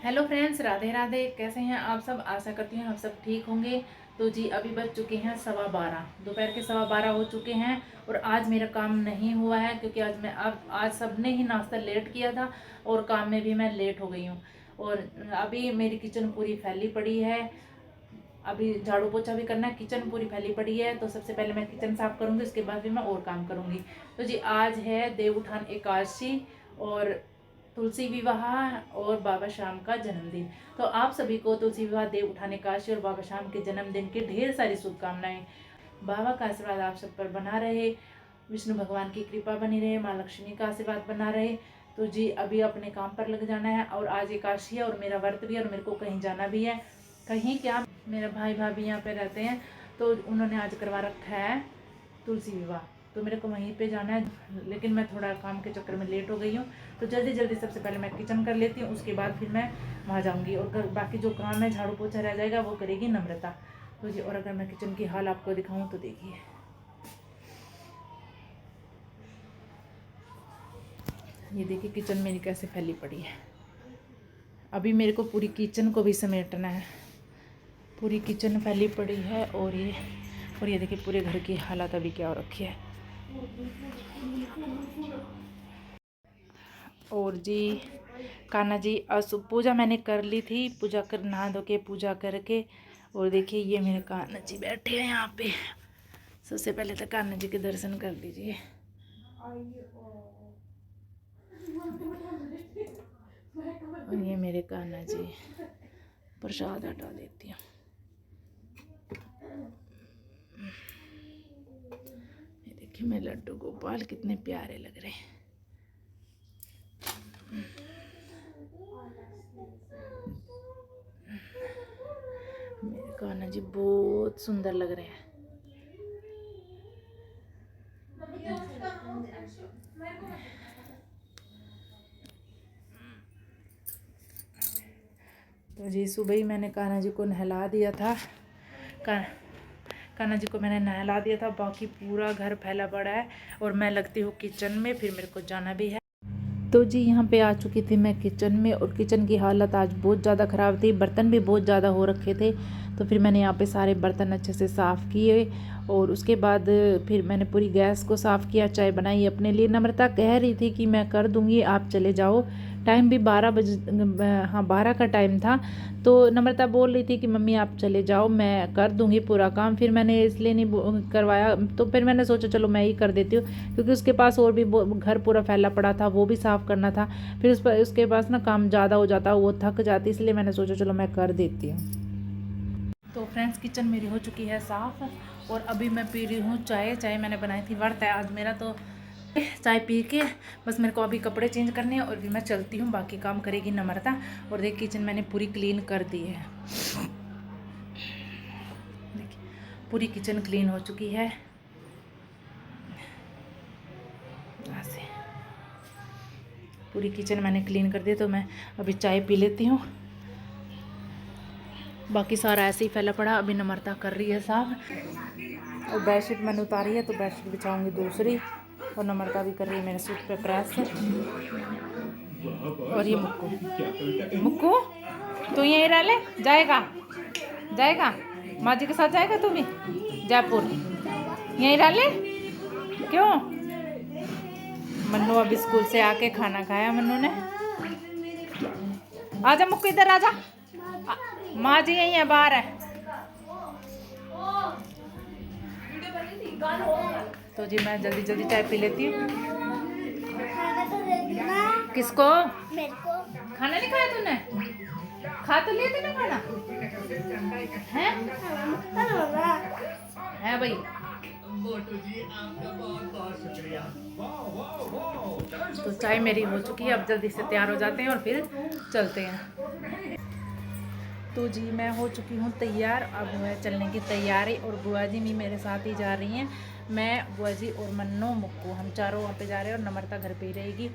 Hello friends, Radhe Radhe. कैसे हैं आप सब? आशा करती हूँ आप सब ठीक होंगे। तो जी अभी बज चुके हैं 12:15, दोपहर के 12:15 हो चुके हैं। और आज मेरा काम नहीं हुआ है क्योंकि आज सबने ही नाश्ता लेट किया था और काम में भी मैं लेट हो गई हूँ। और अभी मेरी किचन पूरी फैली पड़ी है। अभी झाड़ू पोछा भी करना है, किचन पूरी फैली पड़ी है। तो सबसे पहले मैं किचन साफ करूँगी, उसके बाद फिर मैं और काम करूँगी। तो जी आज है देवउठान एकादशी और तुलसी विवाह और बाबा श्याम का जन्मदिन। तो आप सभी को तुलसी विवाह, देव उठान एकादशी और बाबा श्याम के जन्मदिन की ढेर सारी शुभकामनाएं। बाबा का आशीर्वाद आप सब पर बना रहे, विष्णु भगवान की कृपा बनी रहे, माँ लक्ष्मी का आशीर्वाद बना रहे। तो जी अभी अपने काम पर लग जाना है। और आज एकादशी है और मेरा व्रत भी है और मेरे को कहीं जाना भी है। कहीं क्या, मेरा भाई भाभी यहाँ पे रहते हैं तो उन्होंने आज करवा रखा है तुलसी विवाह, तो मेरे को वहीं पे जाना है। लेकिन मैं थोड़ा काम के चक्कर में लेट हो गई हूँ। तो जल्दी जल्दी सबसे पहले मैं किचन कर लेती हूँ, उसके बाद फिर मैं वहाँ जाऊँगी। और बाकी जो काम है, झाड़ू पोछा रह जाएगा, वो करेगी नम्रता। तो जी, और अगर मैं किचन की हाल आपको दिखाऊँ तो देखिए, ये देखिए किचन मेरी कैसे फैली पड़ी है। अभी मेरे को पूरी किचन को भी समेटना है। पूरी किचन फैली पड़ी है और ये देखिए पूरे घर की हालत अभी क्या हो रखी है। और जी कान्हा जी, पूजा मैंने कर ली थी, पूजा कर नहा धो के पूजा करके। और देखिए ये मेरे कान्हा जी बैठे हैं यहाँ पे। सबसे पहले तो कान्हा जी के दर्शन कर लीजिए। और ये मेरे कान्हा जी, प्रसाद हटा देती हूँ। ये देखिए मेरे लड्डू गोपाल कितने प्यारे लग रहे हैं। मेरे कान्हा जी बहुत सुंदर लग रहे हैं। तो जी सुबह ही मैंने कान्हा जी को नहला दिया था। कान्हा जी को मैंने नहला दिया था। बाकी पूरा घर फैला पड़ा है और मैं लगती हूँ किचन में, फिर मेरे को जाना भी है। तो जी यहाँ पे आ चुकी थी मैं किचन में, और किचन की हालत आज बहुत ज़्यादा ख़राब थी। बर्तन भी बहुत ज़्यादा हो रखे थे। तो फिर मैंने यहाँ पे सारे बर्तन अच्छे से साफ़ किए और उसके बाद फिर मैंने पूरी गैस को साफ़ किया, चाय बनाई अपने लिए। नम्रता कह रही थी कि मैं कर दूँगी, आप चले जाओ। टाइम भी 12 बजे, हाँ 12 का टाइम था। तो नम्रता बोल रही थी कि मम्मी आप चले जाओ, मैं कर दूँगी पूरा काम। फिर मैंने इसलिए नहीं करवाया, तो फिर मैंने सोचा चलो मैं ही कर देती हूँ, क्योंकि उसके पास और भी घर पूरा फैला पड़ा था, वो भी साफ़ करना था। फिर उसके पास ना काम ज़्यादा हो जाता, वो थक जाती, इसलिए मैंने सोचा चलो मैं कर देती हूँ। तो फ्रेंड्स किचन मेरी हो चुकी है साफ़ और अभी मैं पी रही हूँ चाय। चाय मैंने बनाई थी, व्रत है आज मेरा। तो चाय पी के बस मेरे को अभी कपड़े चेंज करने हैं और फिर मैं चलती हूँ, बाकी काम करेगी नम्रता। और देख किचन मैंने पूरी क्लीन कर दी है। देखिए पूरी किचन क्लीन हो चुकी है। ऐसे पूरी किचन मैंने क्लीन कर दी। तो मैं अभी चाय पी लेती हूँ, बाकी सारा ऐसे ही फैला पड़ा। अभी नम्रता कर रही है साफ और बेडशीट मैंने उतारी है, तो बेडशीट बिछाऊंगी दूसरी। और नम्रता भी कर रही है मेरे सूट पे प्रेस। और ये मुक्कू, मुक्कू तू यहीं रह ले, जाएगा जाएगा माँ जी के साथ जाएगा तू भी जयपुर, यहीं रह ले। क्यों? मन्नू अभी स्कूल से आके खाना खाया मन्नू ने। आजा मुक्कू, इधर आजा। माँ जी यहीं है, बाहर है। तो जी मैं जल्दी जल्दी चाय पी लेती हूँ। किसको? मेरे को। खाना नहीं खाया तूने? खा तो लिए थे ना खाना, है भाई। तो चाय मेरी हो चुकी है, अब जल्दी से तैयार हो जाते हैं और फिर चलते हैं। तो जी मैं हो चुकी हूँ तैयार, अब है चलने की तैयारी। और बुआ जी भी मेरे साथ ही जा रही हैं। मैं, बुआ जी और मन्नू मुक्कू, हम चारों वहाँ पे जा रहे हैं और नम्रता घर पे ही रहेगी।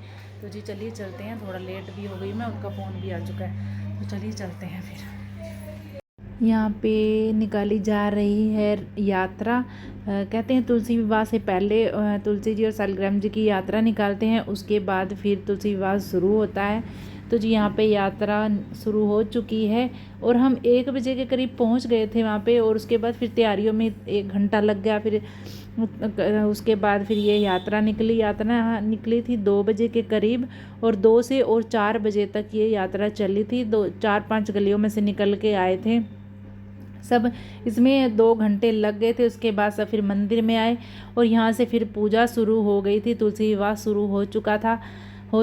तो जी चलिए चलते हैं, थोड़ा लेट भी हो गई मैं, उनका फ़ोन भी आ चुका है। तो चलिए चलते हैं फिर। यहाँ पे निकाली जा रही है यात्रा। कहते हैं तुलसी विवाह से पहले तुलसी जी और सालग्राम जी की यात्रा निकालते हैं, उसके बाद फिर तुलसी विवाह शुरू होता है। तो जी यहाँ पे यात्रा शुरू हो चुकी है और हम 1 बजे के करीब पहुँच गए थे वहाँ पे। और उसके बाद फिर तैयारियों में 1 घंटा लग गया। फिर उसके बाद फिर ये यात्रा निकली थी 2 बजे के करीब, और 2 से और 4 बजे तक ये यात्रा चली थी। 4-5 गलियों में से निकल के आए थे सब। इसमें 2 घंटे लग गए थे। उसके बाद सब फिर मंदिर में आए और यहाँ से फिर पूजा शुरू हो गई थी। तुलसी विवाह शुरू हो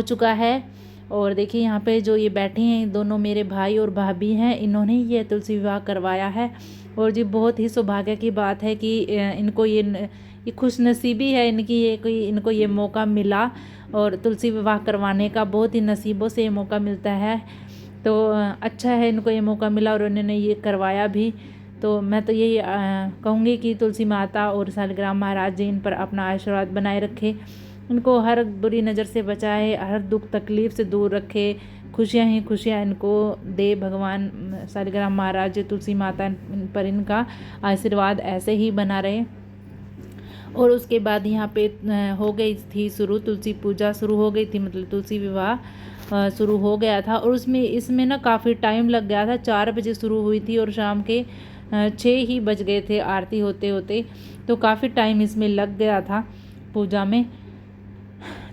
चुका है। और देखिए यहाँ पे जो ये बैठे हैं दोनों मेरे भाई और भाभी हैं, इन्होंने ये तुलसी विवाह करवाया है। और जी बहुत ही सौभाग्य की बात है कि इनको ये खुशनसीबी है इनको ये मौका मिला, और तुलसी विवाह करवाने का बहुत ही नसीबों से ये मौका मिलता है। तो अच्छा है इनको ये मौका मिला और उन्होंने ये करवाया भी। तो मैं तो यही कहूँगी कि तुलसी माता और शालिग्राम महाराज जी इन पर अपना आशीर्वाद बनाए रखे, इनको हर बुरी नज़र से बचाए, हर दुख तकलीफ़ से दूर रखे, खुशियाँ ही खुशियाँ इनको दे भगवान शालिग्राम महाराज जी, तुलसी माता पर इनका आशीर्वाद ऐसे ही बना रहे। और उसके बाद यहाँ पे हो गई थी शुरू, तुलसी पूजा शुरू हो गई थी, मतलब तुलसी विवाह शुरू हो गया था। और इसमें ना काफ़ी टाइम लग गया था। 4 बजे शुरू हुई थी और शाम के 6 ही बज गए थे आरती होते होते। तो काफ़ी टाइम इसमें लग गया था पूजा में।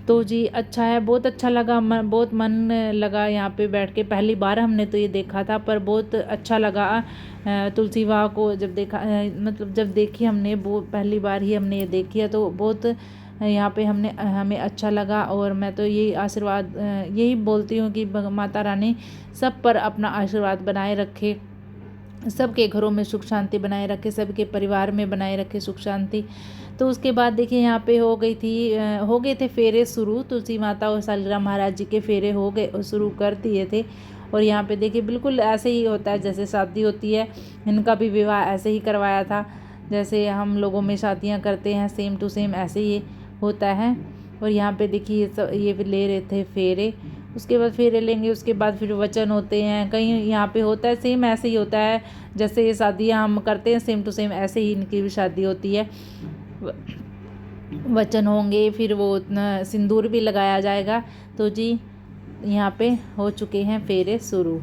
तो जी अच्छा है, बहुत अच्छा लगा, बहुत मन लगा यहाँ पे बैठ के। पहली बार हमने तो ये देखा था, पर बहुत अच्छा लगा तुलसी विवाह को जब देखा, मतलब जब देखी हमने, वो पहली बार ही हमने ये देखी है। तो बहुत यहाँ पे हमें अच्छा लगा। और मैं तो यही बोलती हूँ कि माता रानी सब पर अपना आशीर्वाद बनाए रखे, सबके घरों में सुख शांति बनाए रखे, सबके परिवार में बनाए रखे सुख शांति। तो उसके बाद देखिए यहाँ पे हो गए थे फेरे शुरू। तुलसी माता और शालिग्राम महाराज जी के फेरे हो गए, शुरू कर दिए थे। और यहाँ पे देखिए बिल्कुल ऐसे ही होता है जैसे शादी होती है, इनका भी विवाह ऐसे ही करवाया था जैसे हम लोगों में शादियाँ करते हैं, सेम टू सेम ऐसे ही होता है। और यहाँ पे देखिए ये ले रहे थे फेरे। उसके बाद फेरे लेंगे, उसके बाद फिर वचन होते हैं। कहीं यहाँ पे होता है सेम ऐसे ही होता है जैसे ये शादियाँ हम करते हैं, सेम टू सेम ऐसे ही इनकी भी शादी होती है। वचन होंगे, फिर वो सिंदूर भी लगाया जाएगा। तो जी यहाँ पे हो चुके हैं फेरे शुरू।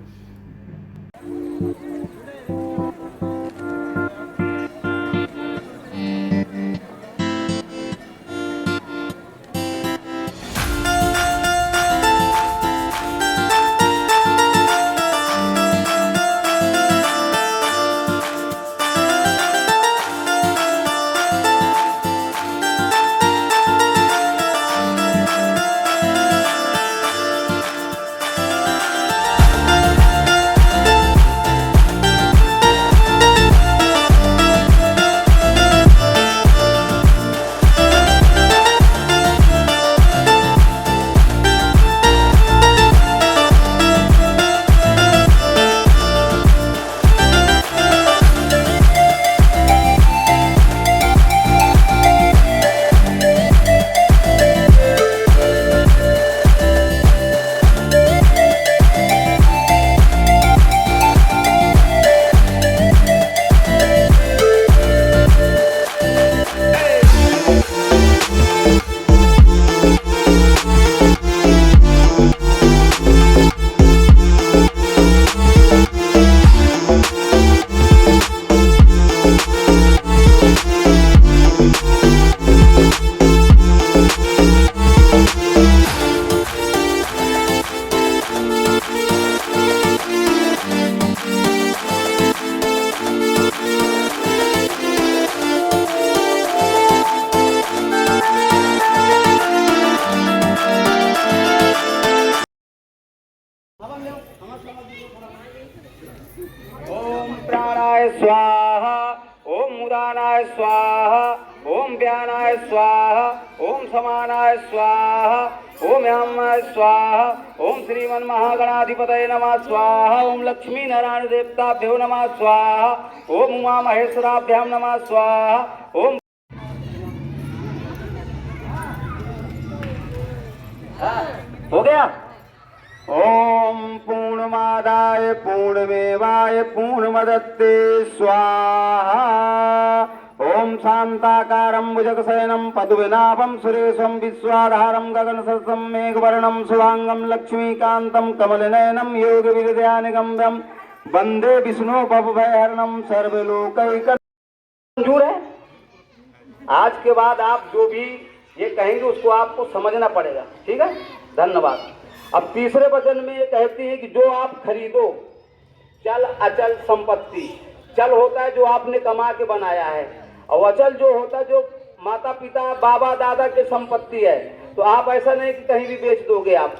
ओम प्राणाय स्वाहा, ओम उदानाय स्वाहा, ओम व्यानाय स्वाहा, ओम समानाय स्वाहा, ओम यामाय स्वाहा, ओम श्रीमन महागणाधिपतये नमः स्वाहा, ओम लक्ष्मी नारायण देवताभ्यो नमः स्वाहा, ओम उमा महेश्वराभ्याम नमः स्वाहा, ओम हो गया। ओम पूर्णमादाय पूर्णमेवाय पूर्णमदत्ते स्वाहा, ओम शांताकारं भुजगशयनं पद्मनाभं सुरेशं विश्वाधारं गगनसदृशं मेघवर्णं शुभांगं लक्ष्मीकान्तं कमलनयनं योगविद्यानिगम्यं वंदे विष्णु भवभयहरणं सर्वलोकैकनाथं। मंजूर है। आज के बाद आप जो भी ये कहेंगे उसको आपको समझना पड़ेगा, ठीक है। धन्यवाद। अब तीसरे वचन में ये कहती है कि जो आप खरीदो चल अचल संपत्ति। चल होता है जो आपने कमा के बनाया है, और अचल जो होता है जो माता पिता बाबा दादा के संपत्ति है। तो आप ऐसा नहीं कि कहीं भी बेच दोगे। आप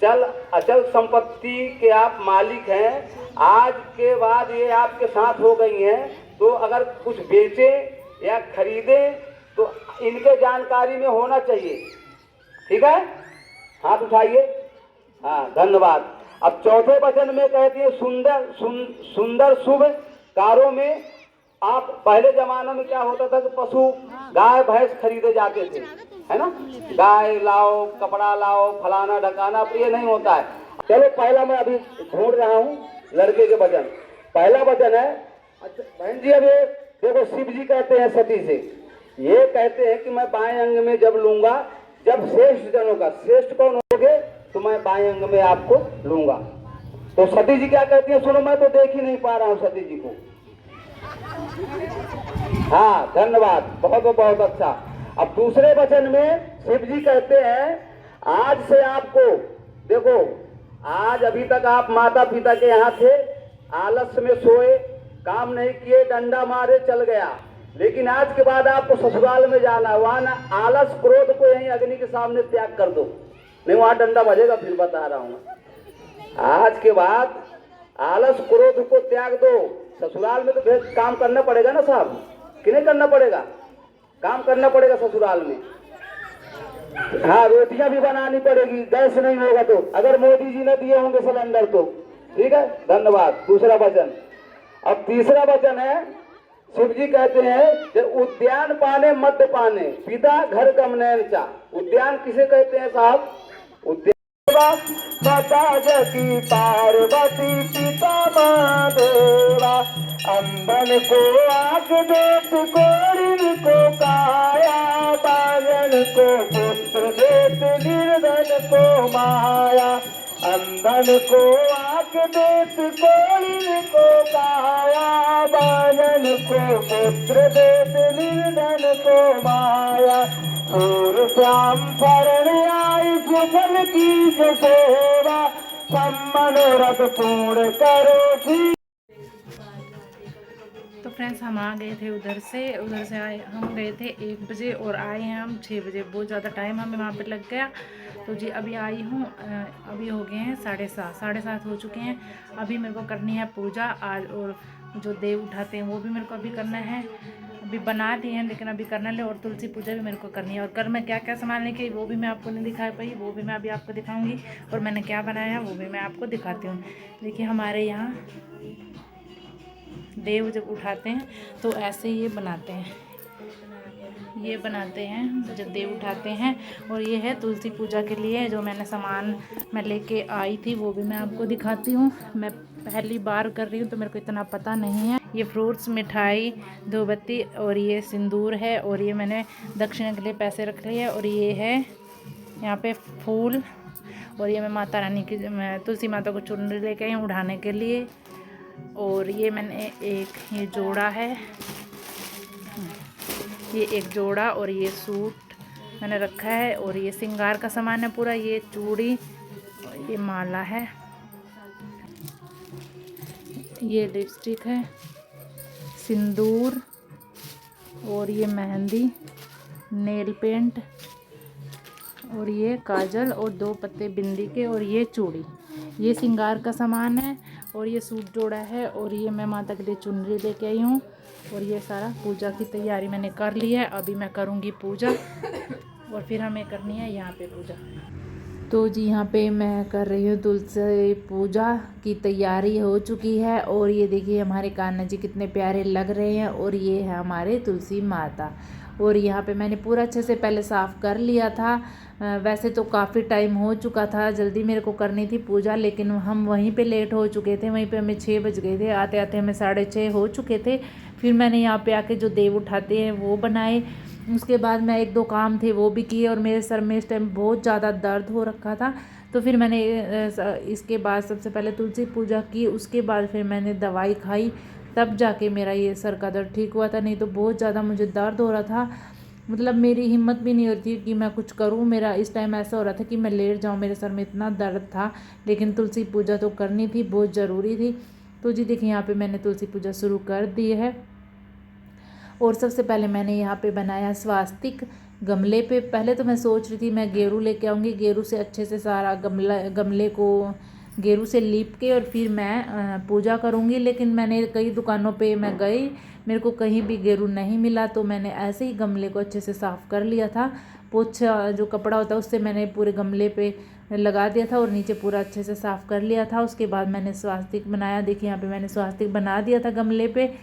चल अचल संपत्ति के आप मालिक हैं। आज के बाद ये आपके साथ हो गई हैं, तो अगर कुछ बेचे या खरीदे तो इनके जानकारी में होना चाहिए, ठीक है। हाथ उठाइए। हाँ, धन्यवाद। अब चौथे वचन में कहती है सुंदर शुभ कारों में। आप पहले जमाने में क्या होता था कि पशु गाय भैंस खरीदे जाते थे, है ना। गाय लाओ, कपड़ा लाओ, फलाना ढकाना, अब ये नहीं होता है। चलो पहला मैं अभी ढूंढ रहा हूँ लड़के के वचन। पहला वचन है, अच्छा बहन जी, अभी देखो शिव जी कहते हैं सती से, ये कहते हैं कि मैं बाएं अंग में जब लूंगा, जब श्रेष्ठ जनों का, श्रेष्ठ कौन होगे तो मैं बाएं अंग में आपको लूंगा। तो सती जी क्या कहती है, सुनो, मैं तो देख ही नहीं पा रहा हूँ सती जी को। हाँ, धन्यवाद, बहुत बहुत अच्छा। अब दूसरे वचन में शिव जी कहते हैं आज से आपको, देखो आज अभी तक आप माता पिता के यहाँ थे, आलस्य में सोए, काम नहीं किए, डंडा मारे चल गया, लेकिन आज के बाद आपको ससुराल में जाना है। वहां ना आलस क्रोध को यहीं अग्नि के सामने त्याग कर दो, नहीं वहां डंडा बजेगा। फिर बता रहा हूँ, आज के बाद आलस क्रोध को त्याग दो। ससुराल में तो फिर काम करना पड़ेगा ना साहब, कि नहीं करना पड़ेगा? काम करना पड़ेगा ससुराल में। हाँ, रोटियां भी बनानी पड़ेगी, गैस नहीं होगा तो, अगर मोदी जी ने दिए होंगे सिलेंडर तो, ठीक है। धन्यवाद। दूसरा वचन। अब तीसरा वचन है, शिव जी कहते हैं कि उद्यान पाने मध्य पाने, पिता घर गमनैन चा। उद्यान किसे कहते हैं साहब? उद्यान माता जकी पार्वती पिता महादेवा, अंबन को आग देत कोरिन को काया, बाजन को पुत्र देत निर्धन को माया, अंधन को आग देत कोरिन को काया, बाजन को पुत्र देत निर्धन को माया, सूर श्याम शरण आई सुफल की सेवा, सम्मनोरथ पूर्ण करो जी। तो फ्रेंड्स हम आ गए थे उधर से आए, हम गए थे 1 बजे और आए हैं हम 6 बजे। बहुत ज़्यादा टाइम हमें वहाँ पे लग गया। तो जी अभी आई हूँ, अभी हो गए हैं 7:30 हो चुके हैं। अभी मेरे को करनी है पूजा आज, और जो देव उठाते हैं वो भी मेरे को अभी करना है। अभी बना दिए हैं लेकिन अभी करना है, और तुलसी पूजा भी मेरे को करनी है। और कल मैं क्या क्या सामान लेके वो भी मैं आपको नहीं दिखा पाई, वो भी मैं अभी आपको दिखाऊंगी। और मैंने क्या बनाया है वो भी मैं आपको दिखाती हूँ। देखिए हमारे यहाँ देव जब उठाते हैं तो ऐसे ये बनाते हैं, ये बनाते हैं जब देव उठाते हैं। और ये है तुलसी पूजा के लिए जो मैंने सामान मैं लेके आई थी, वो भी मैं आपको दिखाती हूँ। मैं पहली बार कर रही हूँ तो मेरे को इतना पता नहीं है। ये फ्रूट्स, मिठाई, धूपबत्ती और ये सिंदूर है, और ये मैंने दक्षिणा के लिए पैसे रख लिए। और ये है यहाँ पे फूल, और ये मैं माता रानी की, मैं तुलसी माता को चुनरी लेके आई हूँ उठाने के लिए। और ये मैंने ये जोड़ा है, ये एक जोड़ा, और ये सूट मैंने रखा है। और ये श्रृंगार का सामान है पूरा, ये चूड़ी, ये माला है, ये लिपस्टिक है, सिंदूर, और ये मेहंदी, नेल पेंट, और ये काजल, और 2 पत्ते बिंदी के, और ये चूड़ी, ये श्रृंगार का सामान है। और ये सूट जोड़ा है, और ये मैं माता के लिए चुनरी लेके आई हूँ। और ये सारा पूजा की तैयारी मैंने कर ली है। अभी मैं करूँगी पूजा, और फिर हमें करनी है यहाँ पे पूजा। तो जी यहाँ पे मैं कर रही हूँ तुलसी पूजा की तैयारी हो चुकी है। और ये देखिए हमारे कान्हा जी कितने प्यारे लग रहे हैं। और ये है हमारे तुलसी माता, और यहाँ पे मैंने पूरा अच्छे से पहले साफ़ कर लिया था। वैसे तो काफ़ी टाइम हो चुका था, जल्दी मेरे को करनी थी पूजा, लेकिन हम वहीं पे लेट हो चुके थे। वहीं पे हमें 6 बज गए थे, आते आते हमें 6:30 हो चुके थे। फिर मैंने यहाँ पे आके जो देव उठाते हैं वो बनाए। उसके बाद मैं 1-2 काम थे वो भी किए, और मेरे सर में इस टाइम बहुत ज़्यादा दर्द हो रखा था। तो फिर मैंने इसके बाद सबसे पहले तुलसी पूजा की, उसके बाद फिर मैंने दवाई खाई, तब जाके मेरा ये सर का दर्द ठीक हुआ था। नहीं तो बहुत ज़्यादा मुझे दर्द हो रहा था, मतलब मेरी हिम्मत भी नहीं होती कि मैं कुछ करूं। मेरा इस टाइम ऐसा हो रहा था कि मैं लेट जाऊं, मेरे सर में इतना दर्द था। लेकिन तुलसी पूजा तो करनी थी, बहुत ज़रूरी थी। तो जी देखिए यहाँ पे मैंने तुलसी पूजा शुरू कर दी है। और सबसे पहले मैंने यहाँ पे बनाया स्वास्तिक गमले पे। पहले तो मैं सोच रही थी मैं गेरू लेके आऊँगी, गेरू से अच्छे से सारा गमले को गेरू से लीप के और फिर मैं पूजा करूँगी। लेकिन मैंने कई दुकानों पे मैं गई, मेरे को कहीं भी गेरू नहीं मिला। तो मैंने ऐसे ही गमले को अच्छे से साफ़ कर लिया था। पोछा जो कपड़ा होता है उससे मैंने पूरे गमले पे लगा दिया था और नीचे पूरा अच्छे से साफ़ कर लिया था। उसके बाद मैंने स्वास्तिक बनाया। देखिए यहाँ पे मैंने स्वास्तिक बना दिया था गमले पे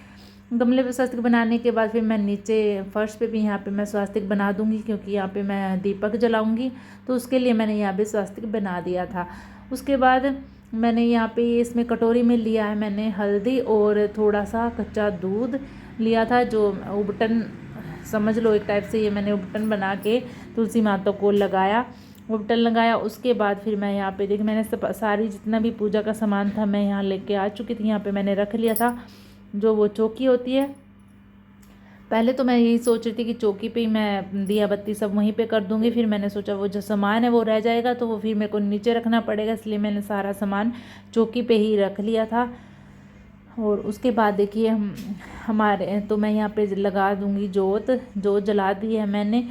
स्वास्तिक बनाने के बाद फिर मैं नीचे फर्श पे भी यहाँ पे मैं स्वास्तिक बना दूँगी, क्योंकि यहाँ पे मैं दीपक जलाऊँगी। तो उसके लिए मैंने यहाँ पे स्वास्तिक बना दिया था। उसके बाद मैंने यहाँ पे इसमें कटोरी में लिया है मैंने हल्दी और थोड़ा सा कच्चा दूध लिया था, जो उबटन समझ लो एक टाइप से। ये मैंने उबटन बना के तुलसी माता को लगाया, उबटन लगाया। उसके बाद फिर मैं यहाँ पे देखिए मैंने सारी जितना भी पूजा का सामान था मैं यहाँ लेके आ चुकी थी। यहाँ पे मैंने रख लिया था जो वो चौकी होती है। पहले तो मैं यही सोच रही थी कि चौकी पे ही मैं दिया बत्ती सब वहीं पे कर दूंगी। फिर मैंने सोचा वो जो सामान है वो रह जाएगा, तो वो फिर मेरे को नीचे रखना पड़ेगा, इसलिए मैंने सारा सामान चौकी पे ही रख लिया था। और उसके बाद देखिए हमारे तो मैं यहाँ पे लगा दूंगी जोत जला दी है मैंने।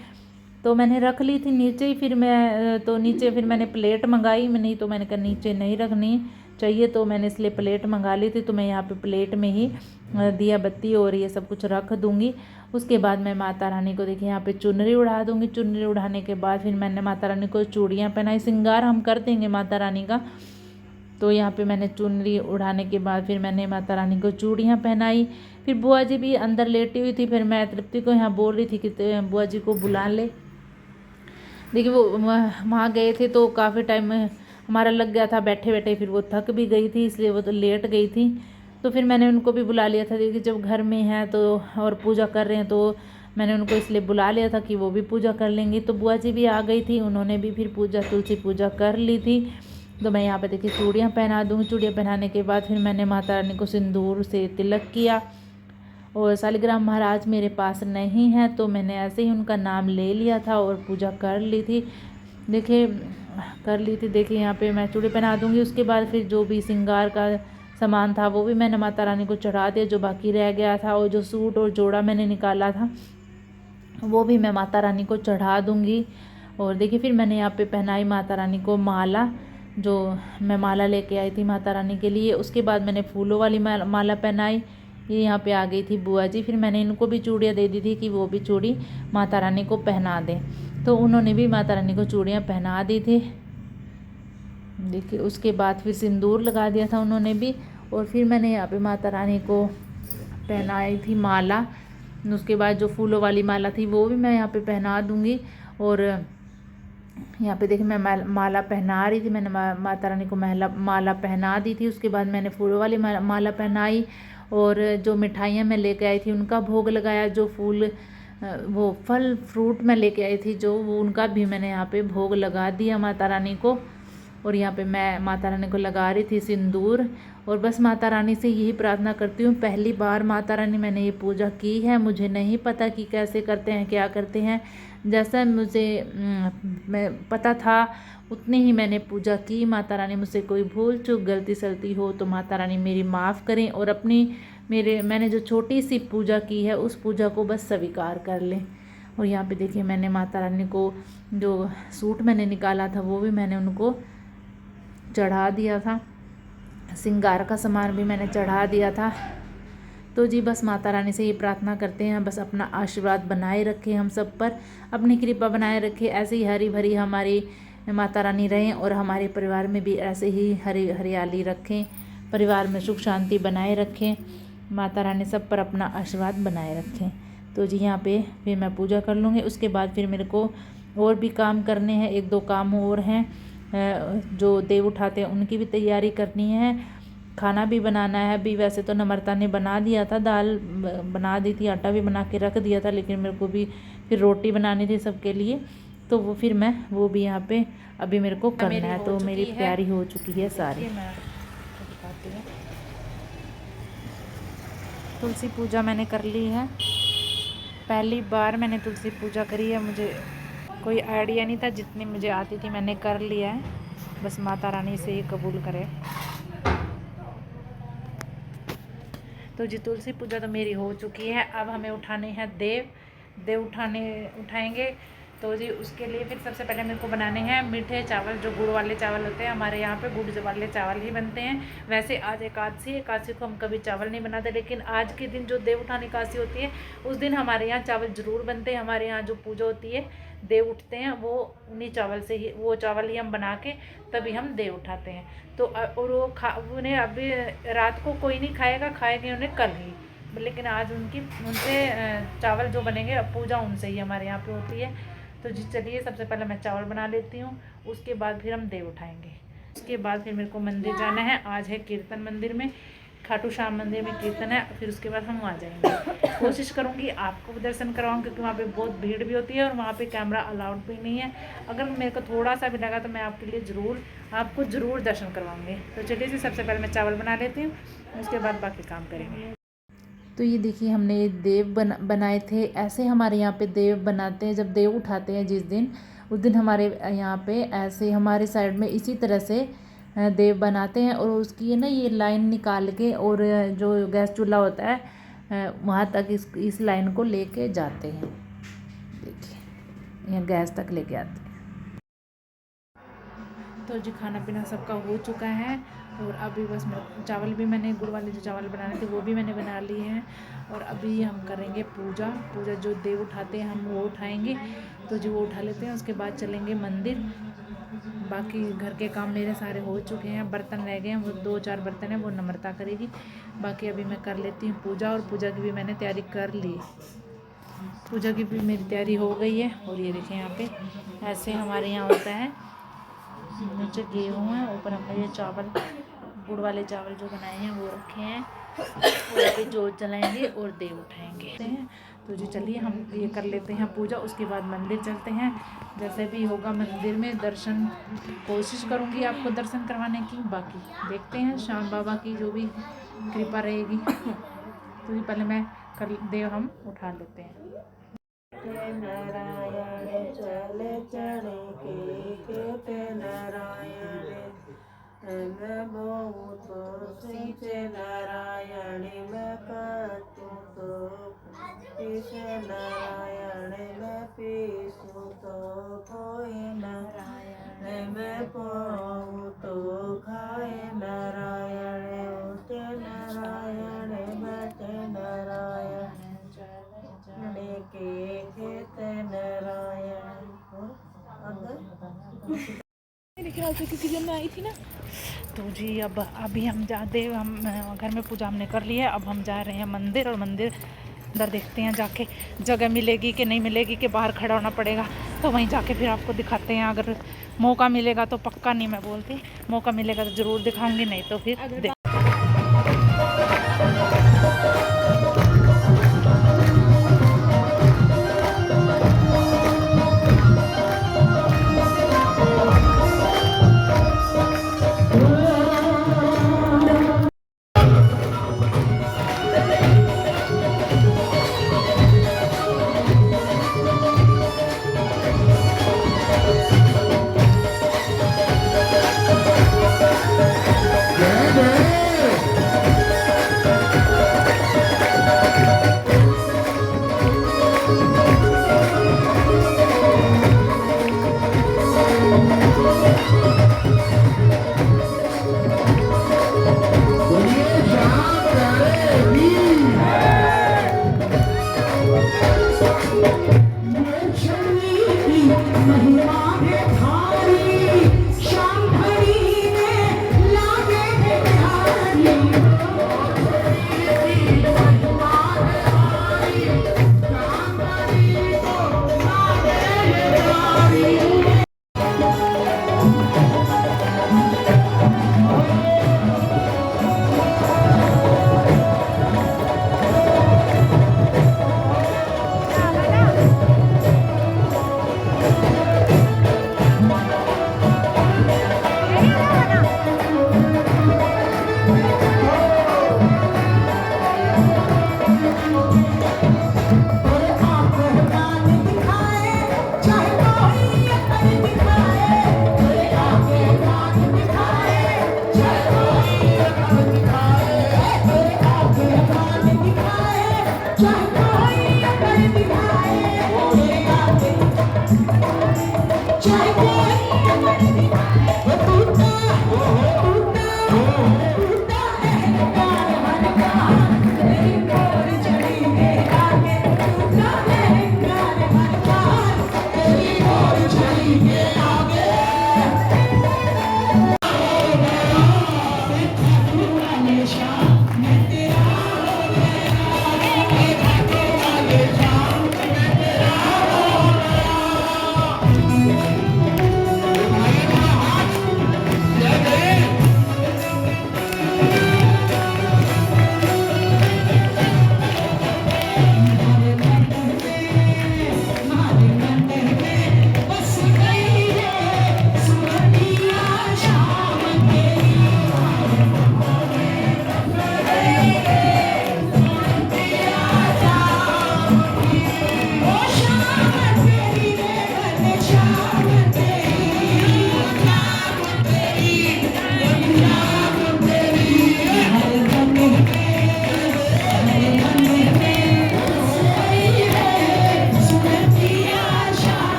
तो मैंने रख ली थी नीचे ही। फिर मैंने प्लेट मंगाई, नहीं तो मैंने कहा नीचे नहीं रखनी चाहिए, तो मैंने इसलिए प्लेट मंगा ली थी। तो मैं यहाँ पे प्लेट में ही दिया बत्ती और ये सब कुछ रख दूँगी। उसके बाद मैं माता रानी को देखिए यहाँ पे चुनरी उड़ा दूँगी। चुनरी उड़ाने के बाद फिर मैंने माता रानी को चूड़ियाँ पहनाई। श्रृंगार हम कर देंगे माता रानी का। तो यहाँ पे मैंने चुनरी उड़ाने के बाद फिर मैंने माता रानी को चूड़ियाँ पहनाई। फिर बुआ जी भी अंदर लेटी हुई थी। फिर मैं तृप्ति को यहाँ बोल रही थी कि बुआ जी को बुला ले। देखिए वो वहाँ गए थे तो काफ़ी टाइम हमारा लग गया था बैठे बैठे। फिर वो थक भी गई थी, इसलिए वो तो लेट गई थी। तो फिर मैंने उनको भी बुला लिया था। देखिए जब घर में हैं तो और पूजा कर रहे हैं तो मैंने उनको इसलिए बुला लिया था कि वो भी पूजा कर लेंगी। तो बुआ जी भी आ गई थी, उन्होंने भी फिर तुलसी पूजा कर ली थी। तो मैं यहाँ पे देखिए चूड़ियाँ पहना दूँगी। चूड़ियाँ पहनाने के बाद फिर मैंने माता रानी को सिंदूर से तिलक किया। और शालिग्राम महाराज मेरे पास नहीं है, तो मैंने ऐसे ही उनका नाम ले लिया था और पूजा कर ली थी। देखिए यहाँ पे मैं चूड़ी पहना दूँगी। उसके बाद फिर जो भी श्रृंगार का सामान था वो भी मैंने माता रानी को चढ़ा दिया, जो बाकी रह गया था। और जो सूट और जोड़ा मैंने निकाला था वो भी मैं माता रानी को चढ़ा दूँगी। और देखिए फिर मैंने यहाँ पे पहनाई माता रानी को माला, जो मैं माला लेके आई थी माता रानी के लिए। उसके बाद मैंने फूलों वाली माला पहनाई। ये यहाँ पे आ गई थी बुआ जी। फिर मैंने इनको भी चूड़ियाँ दे दी थी कि वो भी चूड़ी माता रानी को पहना दें। तो उन्होंने भी माता रानी को चूड़ियाँ पहना दी थी। देखिए उसके बाद फिर सिंदूर लगा दिया था उन्होंने भी। और फिर मैंने यहाँ पे माता रानी को पहनाई थी माला। उसके बाद जो फूलों वाली माला थी वो भी मैं यहाँ पे पहना दूँगी। और यहाँ पे देखिए मैं माला पहना रही थी। मैंने माता रानी को माला पहना दी थी। उसके बाद मैंने फूलों वाली माला पहनाई। और जो मिठाइयाँ मैं लेके आई थी उनका भोग लगाया। जो वो फल फ्रूट मैं लेके आई थी जो वो उनका भी मैंने यहाँ पे भोग लगा दिया माता रानी को। और यहाँ पे मैं माता रानी को लगा रही थी सिंदूर। और बस माता रानी से यही प्रार्थना करती हूँ, पहली बार माता रानी मैंने ये पूजा की है, मुझे नहीं पता कि कैसे करते हैं क्या करते हैं। जैसा मुझे मैं पता था उतनी ही मैंने पूजा की। माता रानी मुझसे कोई भूल चूक गलती सलती हो तो माता रानी मेरी माफ़ करें, और मैंने जो छोटी सी पूजा की है उस पूजा को बस स्वीकार कर लें। और यहाँ पे देखिए मैंने माता रानी को जो सूट मैंने निकाला था वो भी मैंने उनको चढ़ा दिया था। श्रृंगार का सामान भी मैंने चढ़ा दिया था। तो जी बस माता रानी से ये प्रार्थना करते हैं, बस अपना आशीर्वाद बनाए रखें हम सब पर, अपनी कृपा बनाए रखें। ऐसे ही हरी भरी हमारी माता रानी रहें और हमारे परिवार में भी ऐसे ही हरियाली रखें, परिवार में सुख शांति बनाए रखें। माता रानी सब पर अपना आशीर्वाद बनाए रखें। तो जी यहाँ पे फिर मैं पूजा कर लूँगी। उसके बाद फिर मेरे को और भी काम करने हैं, 1-2 काम और हैं। जो देव उठाते हैं उनकी भी तैयारी करनी है, खाना भी बनाना है। अभी वैसे तो नम्रता ने बना दिया था, दाल बना दी थी, आटा भी बना के रख दिया था, लेकिन मेरे को भी फिर रोटी बनानी थी सबके लिए, तो वो फिर मैं वो भी यहाँ पे अभी मेरे को करना है। तो मेरी तैयारी हो चुकी है सारी। तुलसी पूजा मैंने कर ली है, पहली बार मैंने तुलसी पूजा करी है। मुझे कोई आइडिया नहीं था, जितनी मुझे आती थी मैंने कर लिया है। बस माता रानी से ही कबूल करे। तो जी तुलसी पूजा तो मेरी हो चुकी है। अब हमें उठाने हैं देव उठाएंगे। तो जी उसके लिए फिर सबसे पहले मेरे को बनाने हैं मीठे चावल, जो गुड़ वाले चावल होते हैं। हमारे यहाँ पे गुड़ वाले चावल ही बनते हैं। वैसे आज एकादशी को हम कभी चावल नहीं बनाते, लेकिन आज के दिन जो देव उठाने एकादशी होती है उस दिन हमारे यहाँ चावल ज़रूर बनते हैं। हमारे यहाँ जो पूजा होती है, देव उठते हैं, वो उन्हीं चावल से ही, वो चावल ही हम बना के तभी हम देव उठाते हैं। तो और वो उन्हें अभी रात को कोई नहीं खाएगा, खाएंगे उन्हें कल ही, लेकिन आज उनसे चावल जो बनेंगे, अब पूजा उनसे ही हमारे यहाँ पे होती है। तो जी चलिए सबसे पहले मैं चावल बना लेती हूँ, उसके बाद फिर हम देव उठाएंगे। उसके बाद फिर मेरे को मंदिर जाना है। आज है कीर्तन मंदिर में, खाटू श्याम मंदिर में कीर्तन है। फिर उसके बाद हम वहाँ जाएंगे। कोशिश करूँगी आपको भी दर्शन करवाऊँ, क्योंकि वहाँ पे बहुत भीड़ भी होती है और वहाँ पे कैमरा अलाउड भी नहीं है। अगर मेरे को थोड़ा सा भी लगा तो मैं आपके लिए आपको ज़रूर दर्शन करवाऊँगी। तो चलिए जी सबसे पहले मैं चावल बना लेती हूँ, उसके बाद बाकी काम करेंगे। तो ये देखिए हमने देव बनाए थे। ऐसे हमारे यहाँ पे देव बनाते हैं, जब देव उठाते हैं जिस दिन, उस दिन हमारे यहाँ पे ऐसे हमारे साइड में इसी तरह से देव बनाते हैं। और उसकी ना ये लाइन निकाल के, और जो गैस चूल्हा होता है वहाँ तक इस लाइन को लेके जाते हैं। देखिए यहाँ गैस तक लेके आते हैं। तो जी खाना पीना सबका हो चुका है, और अभी बस चावल भी मैंने गुड़ वाले जो चावल बनाने थे वो भी मैंने बना लिए हैं। और अभी हम करेंगे पूजा। जो देव उठाते हैं हम वो उठाएंगे। तो जो वो उठा लेते हैं, उसके बाद चलेंगे मंदिर। बाकी घर के काम मेरे सारे हो चुके हैं, बर्तन रह गए हैं, वो 2-4 बर्तन हैं, वो नम्रता करेगी। बाकी अभी मैं कर लेती हूँ पूजा, और पूजा की भी मैंने तैयारी कर ली। पूजा की भी मेरी तैयारी हो गई है। और ये देखें यहाँ पे ऐसे हमारे यहाँ होता है, नीचे गेहूँ है, ऊपर हमने ये चावल, गुड़ वाले चावल जो बनाए हैं वो रखे हैं। और अभी जोत जलाएंगे और देव उठाएंगे। तो जी चलिए हम ये कर लेते हैं पूजा, उसके बाद मंदिर चलते हैं। जैसे भी होगा मंदिर में दर्शन, कोशिश करूँगी आपको दर्शन करवाने की। बाकी देखते हैं श्याम बाबा की जो भी कृपा रहेगी। तो जी पहले मैं देव हम उठा लेते हैं। नारायण चले चढ़े के नारायण मैं बहुत सीच नारायण मैं कतु तो पीछ नारायण मैं पीछू तो कोई नारायण मैं पाऊँ तो खाए नारायण उठ नारायण बच नारायण के खेत नारायण। क्योंकि जब मैं आई थी ना, तो जी अभी हम घर में पूजा हमने कर ली है। अब हम जा रहे हैं मंदिर, और मंदिर अंदर देखते हैं जाके जगह मिलेगी कि नहीं मिलेगी, कि बाहर खड़ा होना पड़ेगा। तो वहीं जाके फिर आपको दिखाते हैं। अगर मौका मिलेगा तो, पक्का नहीं मैं बोलती, मौका मिलेगा तो ज़रूर दिखाऊंगी, नहीं तो फिर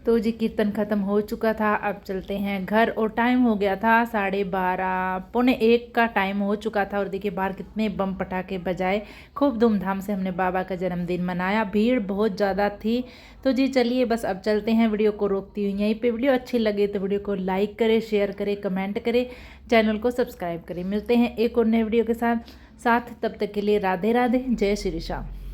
तो जी कीर्तन ख़त्म हो चुका था, अब चलते हैं घर। और टाइम हो गया था 12:30 पौने 1 का टाइम हो चुका था। और देखिए बाहर कितने बम पटाखे बजाए, खूब धूमधाम से हमने बाबा का जन्मदिन मनाया। भीड़ बहुत ज़्यादा थी। तो जी चलिए बस अब चलते हैं, वीडियो को रोकती हूँ यहीं पे। वीडियो अच्छी लगे तो वीडियो को लाइक करें, शेयर करें, कमेंट करें, चैनल को सब्सक्राइब करें। मिलते हैं एक और नए वीडियो के साथ। तब तक के लिए राधे राधे, जय श्री राम।